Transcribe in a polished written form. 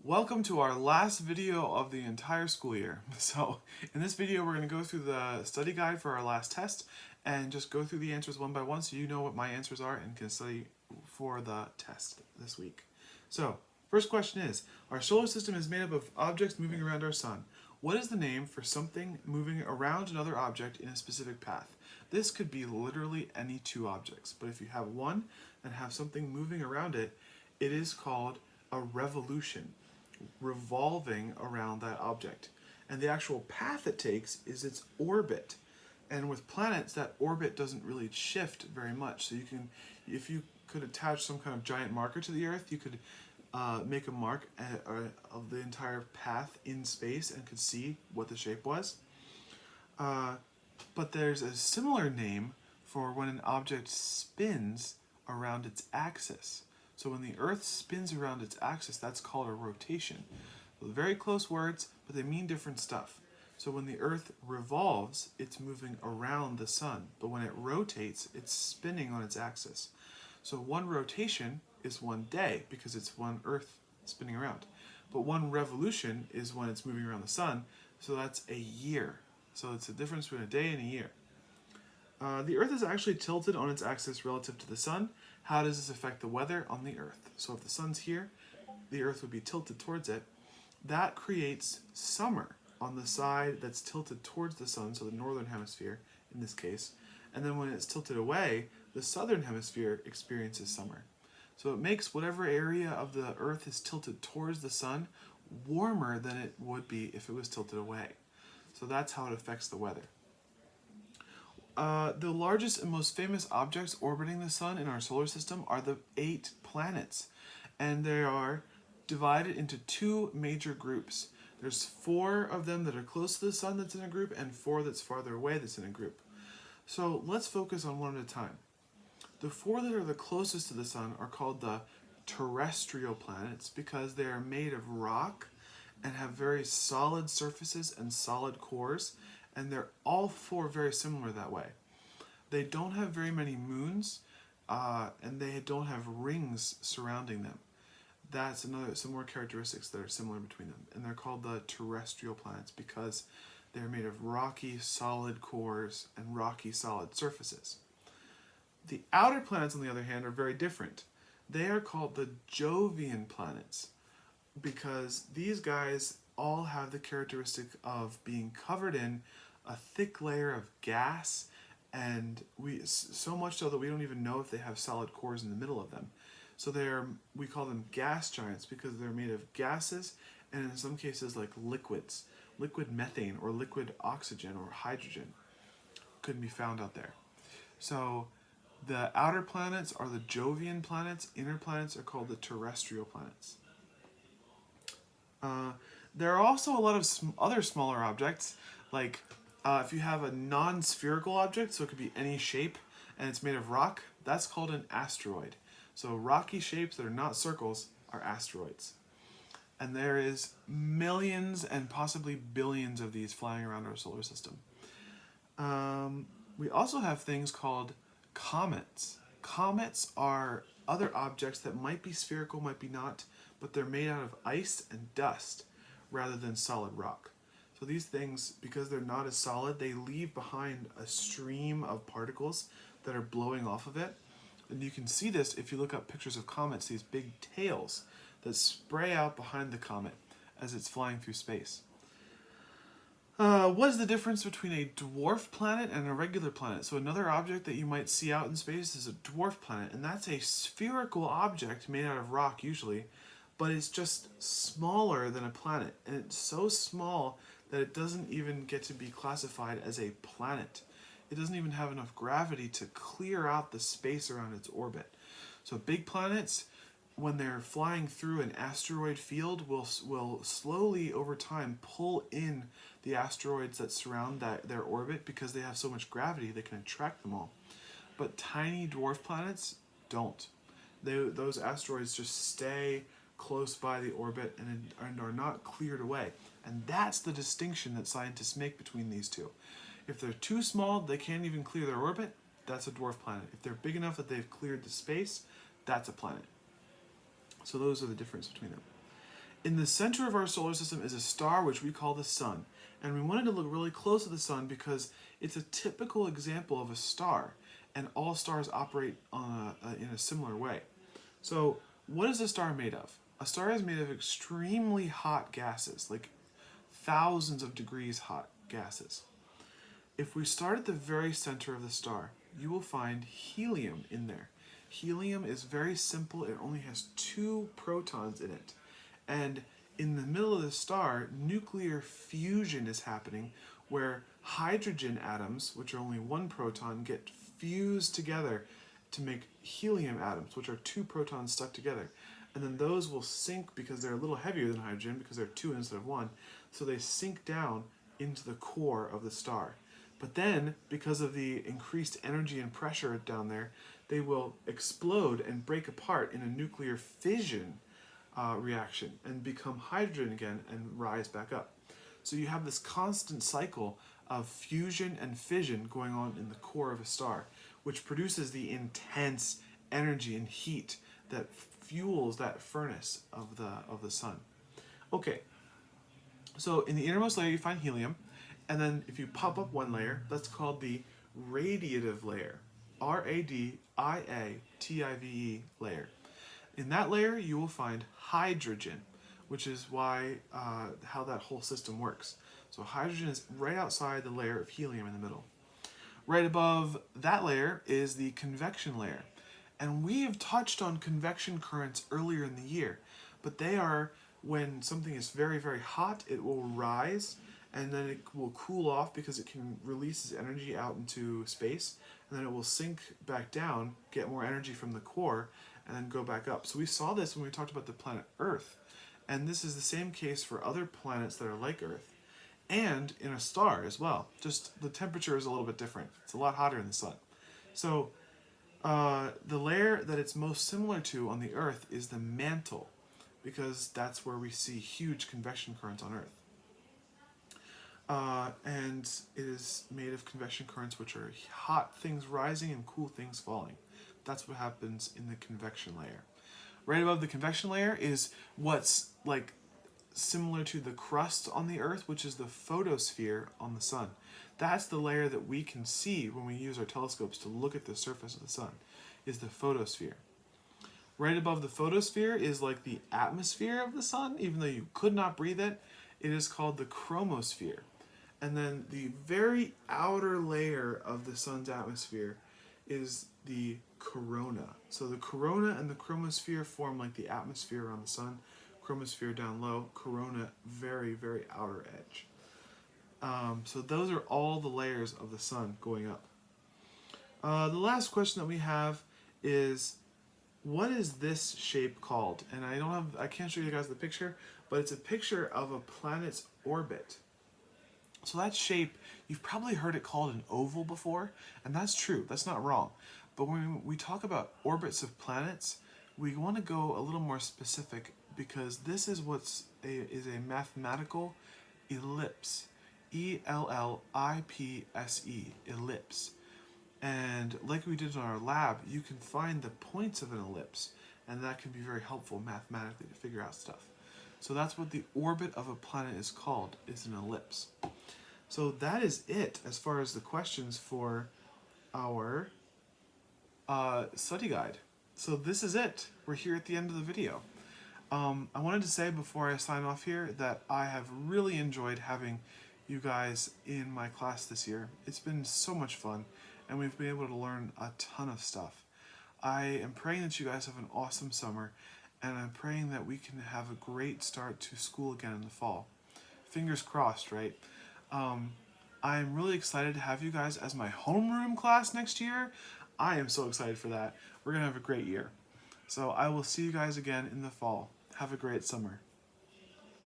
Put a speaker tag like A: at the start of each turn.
A: Welcome to our last video of the entire school year. So in this video we're going to go through the study guide for our last test and just go through the answers one by one so you know what my answers are and can study for the test this week. So first question is, our solar system is made up of objects moving around our sun. What is the name for something moving around another object in a specific path? This could be literally any two objects, but if you have one and have something moving around it, it is called a revolution, revolving around that object. And the actual path it takes is its orbit. And with planets, that orbit doesn't really shift very much. So you can, if you could attach some kind of giant marker to the Earth, you could make a mark of the entire path in space and could see what the shape was. But there's a similar name for when an object spins around its axis. So when the Earth spins around its axis, that's called a rotation. So very close words, but they mean different stuff. So when the Earth revolves, it's moving around the sun. But when it rotates, it's spinning on its axis. So one rotation is one day because it's one Earth spinning around. But one revolution is when it's moving around the sun, so that's a year. So it's the difference between a day and a year. The Earth is actually tilted on its axis relative to the sun. How does this affect the weather on the Earth? So if the sun's here, the Earth would be tilted towards it. That creates summer on the side that's tilted towards the sun, so the northern hemisphere in this case. And then when it's tilted away, the southern hemisphere experiences summer. So it makes whatever area of the Earth is tilted towards the sun warmer than it would be if it was tilted away. So that's how it affects the weather. The largest and most famous objects orbiting the sun in our solar system are the 8 planets, and they are divided into 2 major groups. There's 4 of them that are close to the sun that's in a group, and 4 that's farther away that's in a group. So let's focus on one at a time. The 4 that are the closest to the sun are called the terrestrial planets because they are made of rock and have very solid surfaces and solid cores, and they're all 4 very similar that way. They don't have very many moons, and they don't have rings surrounding them. That's some more characteristics that are similar between them, and they're called the terrestrial planets because they're made of rocky, solid cores and rocky, solid surfaces. The outer planets, on the other hand, are very different. They are called the Jovian planets because these guys all have the characteristic of being covered in a thick layer of gas, and so much so that we don't even know if they have solid cores in the middle of them. So we call them gas giants because they're made of gases and in some cases like liquids, liquid methane or liquid oxygen or hydrogen couldn't be found out there. So the outer planets are the Jovian planets, inner planets are called the terrestrial planets. There are also a lot of other smaller objects, like if you have a non-spherical object, so it could be any shape, and it's made of rock, that's called an asteroid. So rocky shapes that are not circles are asteroids. And there is millions and possibly billions of these flying around our solar system. We also have things called comets. Comets are other objects that might be spherical, might be not, but they're made out of ice and dust rather than solid rock. So these things, because they're not as solid, they leave behind a stream of particles that are blowing off of it. And you can see this if you look up pictures of comets, these big tails that spray out behind the comet as it's flying through space. What is the difference between a dwarf planet and a regular planet? So another object that you might see out in space is a dwarf planet, and that's a spherical object made out of rock usually, but it's just smaller than a planet, and it's so small that it doesn't even get to be classified as a planet. It doesn't even have enough gravity to clear out the space around its orbit. So big planets, when they're flying through an asteroid field, will slowly over time pull in the asteroids that surround their orbit because they have so much gravity they can attract them all. But tiny dwarf planets don't. Those asteroids just stay close by the orbit and are not cleared away. And that's the distinction that scientists make between these two. If they're too small, they can't even clear their orbit, that's a dwarf planet. If they're big enough that they've cleared the space, that's a planet. So those are the difference between them. In the center of our solar system is a star which we call the sun. And we wanted to look really close at the sun because it's a typical example of a star, and all stars operate in a similar way. So, what is a star made of? A star is made of extremely hot gases, like thousands of degrees hot gases. If we start at the very center of the star, you will find helium in there. Helium is very simple, it only has 2 protons in it. And in the middle of the star, nuclear fusion is happening where hydrogen atoms, which are only 1 proton, get fused together to make helium atoms, which are 2 protons stuck together. And then those will sink because they're a little heavier than hydrogen because they're 2 instead of 1. So they sink down into the core of the star. But then, because of the increased energy and pressure down there, they will explode and break apart in a nuclear fission reaction and become hydrogen again and rise back up. So you have this constant cycle of fusion and fission going on in the core of a star, which produces the intense energy and heat that fuels that furnace of the sun. Okay, so in the innermost layer you find helium, and then if you pop up 1 layer, that's called the radiative layer. Radiative layer. In that layer, you will find hydrogen, which is why how that whole system works. So hydrogen is right outside the layer of helium in the middle. Right above that layer is the convection layer. And we have touched on convection currents earlier in the year, but they are when something is very, very hot, it will rise, and then it will cool off because it can release its energy out into space, and then it will sink back down, get more energy from the core, and then go back up. So we saw this when we talked about the planet Earth, and this is the same case for other planets that are like Earth, and in a star as well. Just the temperature is a little bit different. It's a lot hotter in the sun. So the layer that it's most similar to on the Earth is the mantle, because that's where we see huge convection currents on Earth. And it is made of convection currents, which are hot things rising and cool things falling. That's what happens in the convection layer. Right above the convection layer is what's like similar to the crust on the Earth, which is the photosphere on the sun. That's the layer that we can see when we use our telescopes to look at the surface of the sun, is the photosphere. Right above the photosphere is like the atmosphere of the sun, even though you could not breathe it. It is called the chromosphere. And then the very outer layer of the sun's atmosphere is the corona. So the corona and the chromosphere form like the atmosphere around the sun, chromosphere down low, corona very, very outer edge. So those are all the layers of the sun going up. The last question that we have is, what is this shape called? And I can't show you guys the picture, but it's a picture of a planet's orbit. So that shape, you've probably heard it called an oval before, and that's true, that's not wrong. But when we talk about orbits of planets, we want to go a little more specific, because this is is a mathematical ellipse. E-L-L-I-P-S-E, ellipse. And like we did in our lab, you can find the points of an ellipse, and that can be very helpful mathematically to figure out stuff. So that's what the orbit of a planet is called, is an ellipse. So that is it as far as the questions for our study guide. So this is it. We're here at the end of the video. I wanted to say before I sign off here that I have really enjoyed having you guys in my class this year. It's been so much fun, and we've been able to learn a ton of stuff. I am praying that you guys have an awesome summer, and I'm praying that we can have a great start to school again in the fall. Fingers crossed, right? I'm really excited to have you guys as my homeroom class next year. I am so excited for that. We're going to have a great year. So I will see you guys again in the fall. Have a great summer.